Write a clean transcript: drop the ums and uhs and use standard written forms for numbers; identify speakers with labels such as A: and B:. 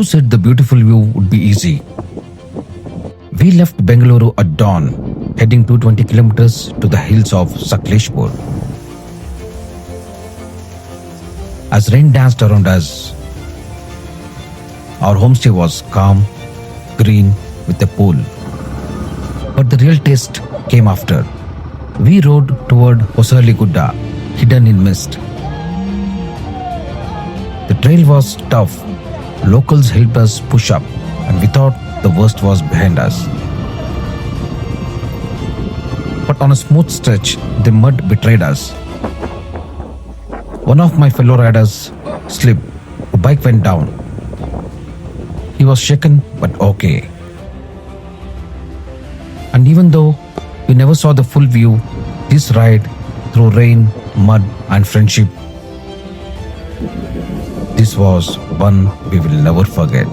A: said the beautiful view would be easy? We left Bengaluru at dawn, heading 220 kilometers to the hills of Sakleshpur. As rain danced around us, our homestay was calm, green, with a pool. But the real taste came after. We rode toward Hosaligudda, hidden in mist. The trail was tough. Locals helped us push up, and we thought the worst was behind us. But on a smooth stretch, the mud betrayed us. One of my fellow riders slipped. The bike went down. He was shaken but okay. And even though we never saw the full view, this ride through rain, mud and friendship, this was one we will never forget.